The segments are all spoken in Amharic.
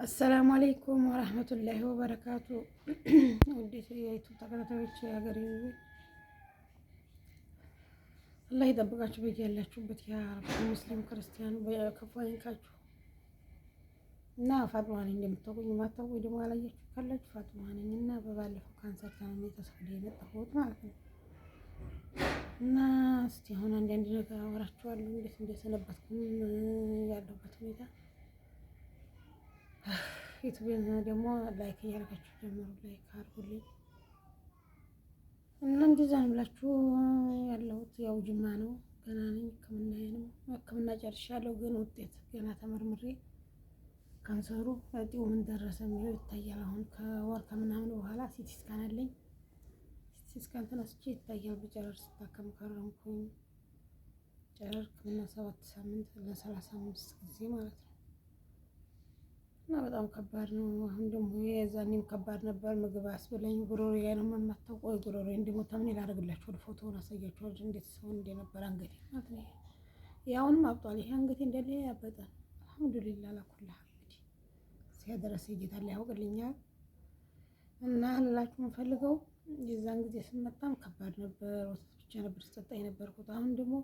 አሰላሙ አለይኩም ወራህመቱላሂ ወበረካቱ። ወዴት የዩቲዩብ ተከታታዮች የሀገሬ አላህ ይጠብቃችሁ በያላችሁበት ያ ረብ ሙስሊም ክርስቲያን በክፉ አይንካችሁ። እና ፋጥማ ነኝ እንደምታውቁኝ፣ ማታውቁኝ ደግሞ አላያችሁ ካላችሁ ፋጥማ ነኝ እና በባለፈው ካንሰር ታምሜ ተሰቅዬ የመጣሁት ማለት ነው። እና እስቲ አሁን አንዳንድ ነገር አወራችኋለሁ እንዴት እንደሰነበትኩም ያለሁበት ሁኔታ። ዩቲዩብን ደግሞ ላይክ እያደረጋችሁ ጀምሩ፣ ላይክ አድርጉልኝ። እና እንደዛ ነው ብላችሁ ያለሁት ያው ጅማ ነው፣ ገና ነኝ። ሕክምና ጨርሻለሁ፣ ግን ውጤት ገና ተመርምሬ ካንሰሩ እጢው ምን ደረሰ የሚለው ይታያል። አሁን ከወር ከምናምን በኋላ ሲቲ ስካን አለኝ። ሲቲ ስካን ተነስቼ ይታያል። በጨረር ስታከም ከረምኩኝ። ጨረር ሕክምና 7 ሳምንት ለ35 ጊዜ ማለት ነው። እና በጣም ከባድ ነው። አሁን ደግሞ የዛኔም ከባድ ነበር። ምግብ አስብለኝ ጉሮሮ ላይ ነው የማታውቀው። ቆይ ጉሮሮ እንዲሞታ ምን ላደርግላችሁ? ወደ ፎቶውን አሳያችኋለሁ እንዴት ሰው እንደነበር አንገቴ ማለት ነው። ያውንም አብጧል። ይሄ አንገቴ እንደለ ያበጠ አልሐምዱሊላህ ለኩላህ እንግዲህ ሲያደረሰ ጌታ ላይ ያውቅልኛል። እና ልላችሁ የምፈልገው የዛን ጊዜ ስመጣም ከባድ ነበር። ወተት ብቻ ነበር ስጠጣ የነበርኩት። አሁን ደግሞ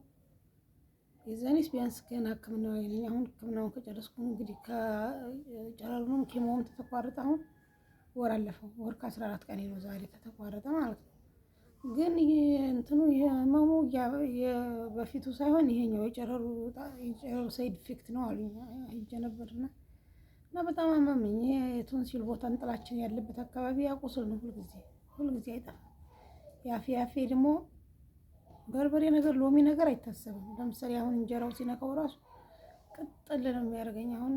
የዛኔስ ቢያንስ ገና ሕክምናው ነኝ። አሁን ሕክምናውን ከጨረስኩ እንግዲህ ከጨረሩም ኬሞም ተተቋረጠ። አሁን ወር አለፈው። ወር ከ14 ቀን ነው ዛሬ ተተቋረጠ ማለት ነው። ግን እንትኑ የህመሙ በፊቱ ሳይሆን ይሄኛው የጨረሩ ሳይድ ኢፌክት ነው አሉኝ። ሂጄ ነበርና እና በጣም አመመኝ። የቶንሲል ቦታ እንጥላችን ያለበት አካባቢ ያቁስል ነው ሁልጊዜ አይጠፋም። ያፌ ደግሞ በርበሬ ነገር ሎሚ ነገር አይታሰብም። ለምሳሌ አሁን እንጀራው ሲነካው ራሱ ቅጥል ነው የሚያደርገኝ። አሁን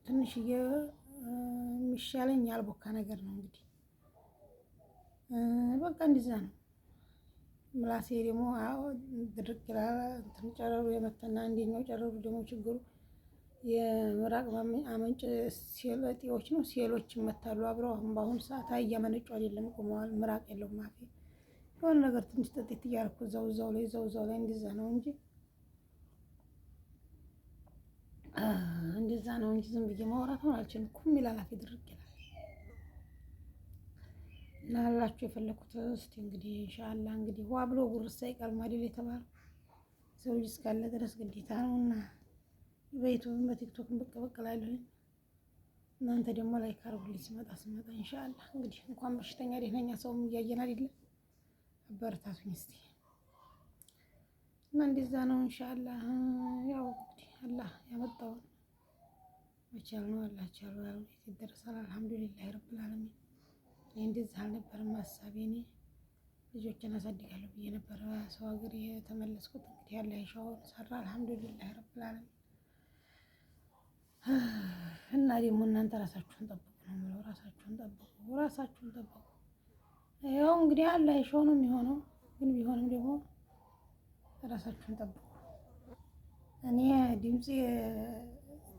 ትንሽ የሚሻለኝ ያልቦካ ነገር ነው እንግዲህ በቃ እንደዛ ነው። ምላሴ ደግሞ ድርቅ ይላል። እንትን ጨረሩ የመተና አንደኛው ጨረሩ ደግሞ ችግሩ የምራቅ አመንጭ ሴሎች ነው። ሴሎች ይመታሉ አብረው። አሁን በአሁኑ ሰዓት እያመነጩ አይደለም ቆመዋል። ምራቅ የለውም አፌ። የሆነ ነገር ትንሽ ጠጤት እያደረኩ እዛው ላይ እንደዛ ነው እንጂ ዝም ብዬ ማውራት ነው አልችልም። ኩም ይላል አፌ ድርቅ ይላል። እና ላችሁ የፈለኩት እስቲ እንግዲህ ኢንሻአላህ እንግዲህ ዋ ብሎ ጉርስ አይቀርም አይደል የተባለው ሰው ልጅ እስካለ ድረስ ግዴታ ነውና በዩቲዩብም በቲክቶክም ብቅ እላለሁ። እናንተ ደግሞ ላይክ አድርጉልኝ ስመጣ ኢንሻአላህ። እንግዲህ እንኳን በሽተኛ ደህነኛ ሰውም እያየን አይደለም። አበረታቱኝ እስቲ እና እንደዛ ነው ኢንሻአላህ። ያው እንግዲህ አላህ ያመጣውን መቻል ነው። አላህ ቻለው ያለው ይደርሳል። አልሐምዱሊላህ ረብል ዓለሚን። እኔ እንደዛ አልነበረም ሀሳቤ። እኔ ልጆችን አሳድጋለሁ ብዬ ነበር ሰው ሀገር የተመለስኩት። እንግዲህ ያለ ይሻውን ሰራ። አልሐምዱሊላህ ረብል ዓለሚን። እና ደግሞ እናንተ ራሳችሁን ጠብቁ ነው የምለው። ራሳችሁን ጠብቁ። ያው እንግዲህ አላህ ይሻው ነው የሚሆነው። ግን ቢሆንም ደግሞ ራሳችሁን ጠብቁ። እኔ ድምፄ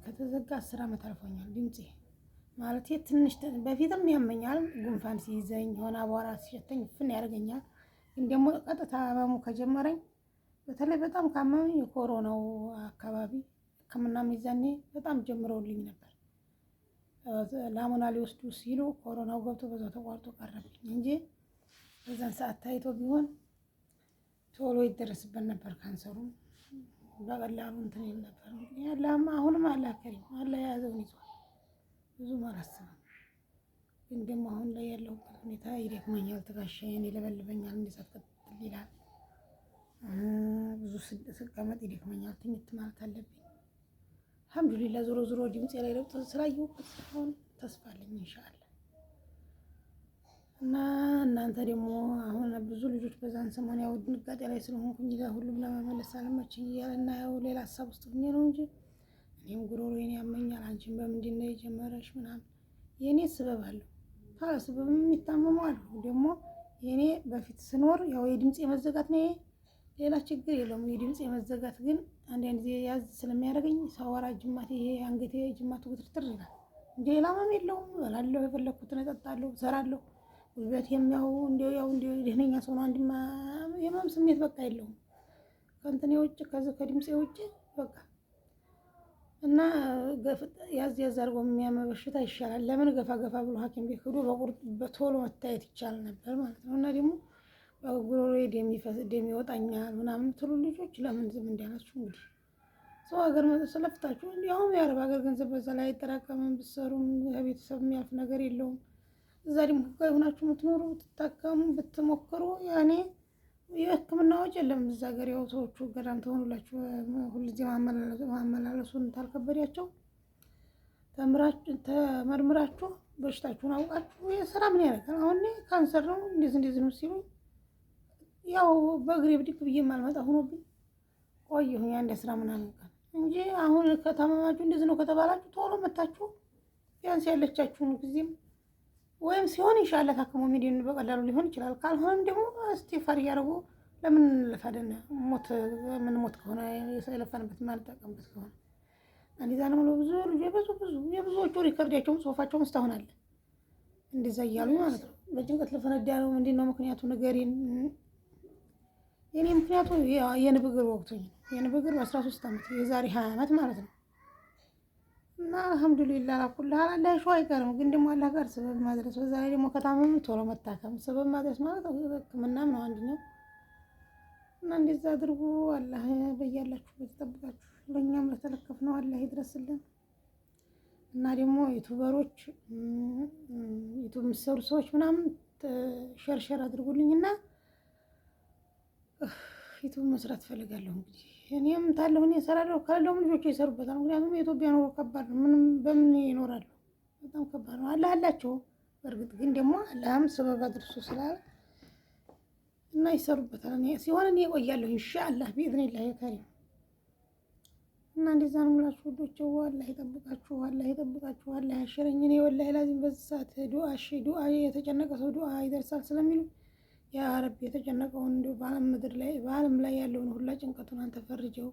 ከተዘጋ 10 ዓመት አልፎኛል። ድምፄ ማለት ትንሽ በፊትም ያመኛል። ጉንፋን ሲይዘኝ የሆነ አቧራ ሲሸተኝ ፍን ያደርገኛል። ግን ደግሞ ቀጥታ ህመሙ ከጀመረኝ በተለይ በጣም ካመመኝ የኮሮናው አካባቢ ሕክምና ሚዛኔ በጣም ጀምረውልኝ ነበር። ናሙና ሊወስዱ ሲሉ ኮሮናው ገብቶ በዛው ተቋርጦ ቀረብኝ እንጂ በዛን ሰዓት ታይቶ ቢሆን ቶሎ ይደረስበት ነበር። ካንሰሩን በቀላሉ እንትን ይል ነበር። ያላማ አሁንም አላህ ከሪም አላህ የያዘውን ይዟል። ብዙም አላስብም። ግን ደግሞ አሁን ላይ ያለሁበት ሁኔታ ይደክመኛል። ትከሻዬን ይለበልበኛል። እንዲሰጥቅጥ ይላል። ብዙ ስቀመጥ ይደክመኛል። ትኝት ማለት አለብኝ። አልሐምዱሊላህ ዞሮ ድምፄ ላይ ለውጥ ስላየሁበት አሁን ተስፋ አለኝ ኢንሻአላህ። እና እናንተ ደግሞ አሁን ብዙ ልጆች በዛን ሰሞን ያው ድንጋጤ ላይ ስለሆንኩኝ ሁሉም ለመመለስ አለመችኝ እያለና ያው ሌላ ሀሳብ ውስጥ ሆኜ ነው እንጂ እኔም ጉሮሮዬን ያመኛል። አንቺን በምንድን ነው የጀመረሽ ምናምን የኔ ስበብ አለው። ካለ ስበብ የሚታመሙ አሉ። ደግሞ የኔ በፊት ስኖር ያው የድምጽ መዘጋት ነው። ሌላ ችግር የለውም። የድምጽ መዘጋት ግን አንዳንድ ጊዜ ያዝ ስለሚያደርገኝ ሳወራ ጅማቴ ይሄ አንገቴ ጅማቱ ግትርትር ይላል። ሌላ ህመም የለውም። እበላለሁ፣ የፈለኩትን እጠጣለሁ፣ እሰራለሁ። ጉልበቴም ያው ደህነኛ ሰው ነው። አንድማ የህመም ስሜት በቃ የለውም። ከእንትኔ ውጭ ከዚህ ከድምፄ ውጭ በቃ እና ያዝ ያዝ አድርጎ የሚያመ በሽታ ይሻላል። ለምን ገፋ ገፋ ብሎ ሐኪም ቤት ሄዶ በቶሎ መታየት ይቻል ነበር ማለት ነው። እና ደግሞ በጉሮሮዬ ደም ይወጣኛል ምናምን ትሉ ልጆች ለምን ዝም እንዳላችሁ እንግዲህ ሰው ሀገር ስለፍታችሁ እንዲያውም የአረብ ሀገር ገንዘብ በዛ ላይ አይጠራቀምም። ብትሰሩም ከቤተሰብ የሚያልፍ ነገር የለውም። እዛ ደግሞ ህጋዊ ሆናችሁ የምትኖሩ ብትታከሙ ብትሞክሩ ያኔ የሕክምና ወጪ የለም። እዛ ሀገር ያው ሰዎቹ ገዳም ተሆኑላችሁ ሁልጊዜ ማመላለሱን ታልከበዳቸው ተመርምራችሁ በሽታችሁን አውቃችሁ የስራ ምን ያደርጋል። አሁን ካንሰር ነው እንደዚህ ነው ሲሉ ያው በእግሬ ብድግ ብዬ ማልመጣ ሆኖብኝ ቆየሁኝ አንድ ስራ ምናምን ቀን እንጂ አሁን ከታመማችሁ እንደዚህ ነው ከተባላችሁ ቶሎ መታችሁ ቢያንስ ያለቻችሁን ጊዜም ወይም ሲሆን ኢንሻአላህ ታክሞ ሚዲን በቀላሉ ሊሆን ይችላል። ካልሆነም ደግሞ እስቲፋር እያደረጉ ለምን እንለፋለን? ሞት ከሆነ የለፋንበት ማንጠቀምበት ከሆነ አንዲዛ ነው ብዙ ልጅ የብዙዎቹ ሪከርዳቸውን ጽሁፋቸውን እስካሁን አለ እንደዛ እያሉ ማለት ነው። በጭንቀት ለፈነዳ ነው ምንድነው ምክንያቱ ንገሪን። የኔ ምክንያቱ የንብግር ወቅቱኝ ነው። የንብግር በ13 ዓመት የዛሬ 20 ዓመት ማለት ነው። እና አልሐምዱሊላህ አላኩልህ አላህ ሸው አይቀርም። ግን ደግሞ አላህ ጋር ሰበብ ማድረስ በዛ ላይ ደግሞ ከታመሙ ቶሎ መታከም ሰበብ ማድረስ ማለት ሕክምናም ነው አንደኛው። እና እንደዛ አድርጉ። አላህ በያላችሁበት ይጠብቃችሁ። ለእኛም ለተለከፍነው አላህ ይድረስልን። እና ደግሞ ዩቱበሮች ዩቱብ የምትሰሩ ሰዎች ምናምን ሸርሸር አድርጉልኝና ዩቱብ መስራት ፈልጋለሁ። እንግዲህ እኔም ታለሁ እኔ እሰራለሁ ካለውም ልጆች ይሰሩበታል። ምክንያቱም የኢትዮጵያ ኑሮ ከባድ ነው። ምንም በምን ይኖራሉ? በጣም ከባድ ነው። አላህ አላቸው በእርግጥ ግን ደግሞ አላህም ሰበብ አድርሶ ስላለ እና ይሰሩበታል። እኔ ሲሆን እኔ እቆያለሁ ኢንሻአላህ ቢኢዝኒላህ ከሪም። እና እንደዛ ነው የምላችሁ ውዶቼ። አላህ ይጠብቃችሁ፣ አላህ ይጠብቃችሁ፣ አላህ ያሽረኝ። እኔ ወላሂ ላዚም በዚህ ሰዓት ዱአ የተጨነቀ ሰው ዱአ ይደርሳል ስለሚሉ ያ ረቢ የተጨነቀውን እንዲሁ በዓለም ላይ ያለውን ሁላ ጭንቀቱን አንተ ፈርጀው፣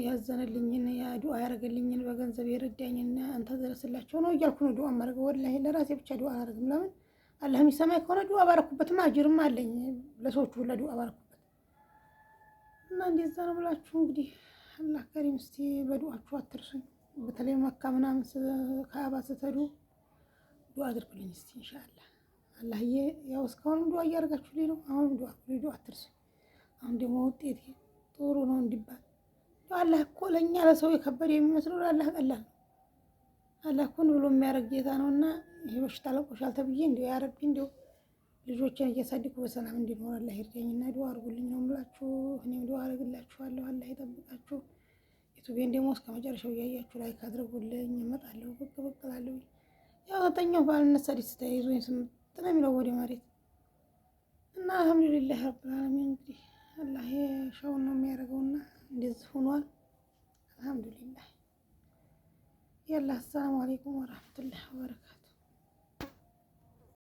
ያዘነልኝን ዱአ ያደረገልኝን በገንዘብ የረዳኝን አንተ ድረስላቸው ነው እያልኩ ነው ዱአ ማድረግ። ወላሂ ለራሴ ብቻ ዱአ አላደርግም። ለምን አላህ የሚሰማኝ ከሆነ ዱአ ባረኩበትም አጅርም አለኝ ለሰዎቹ ሁላ ዱአ ባረኩበት። እና እንደዛ ነው ብላችሁ እንግዲህ አላህ ከሪም እስቲ በዱአችሁ አትርሱኝ። በተለይ መካ ምናምን ከአባ ስትሄዱ ዱአ አድርጉልኝ እስቲ ኢንሻአላህ። አላህዬ ያው እስካሁን ዱአ እያደረጋችሁልኝ ነው። አሁን ዱአ አትርሱኝ። አሁን ደግሞ ውጤቴ ጥሩ ነው እንዲባል አላህ እኮ ለእኛ ለሰው የከበደ የሚመስለው አላህ ቀላል ነው። አላህ እኮ ብሎ የሚያደርግ ጌታ ነውና ይሄ በሽታ ለቆሻል ተብዬ እንዲሁ ያ ረቢ እንዲሁ ልጆችን እያሳደኩ በሰላም እንዲኖር አላህ ይርዳኝና ዱአ አድርጉልኝ ነው የምላችሁ። እኔም ዱአ አደርግላችኋለሁ። አላህ ይጠብቃችሁ። ዩቲዩቤን ደግሞ እስከ መጨረሻው እያያችሁ ላይክ አድርጉልኝ። እመጣለሁ ብቅ እላለሁ። ያው ዘጠኛው ባልነሳ ደስታ ይዞኝ ስምንት ነው የሚለው ወደ መሬት እና አልሐምዱሊላህ ረብል ዓለሚን። እንግዲህ አላህ የሻውን ነው የሚያደርገውና እንደዚህ ሆኗል። አልሐምዱሊላህ። ያላ አሰላሙ አለይኩም ወራህመቱላሂ ወበረካቱ።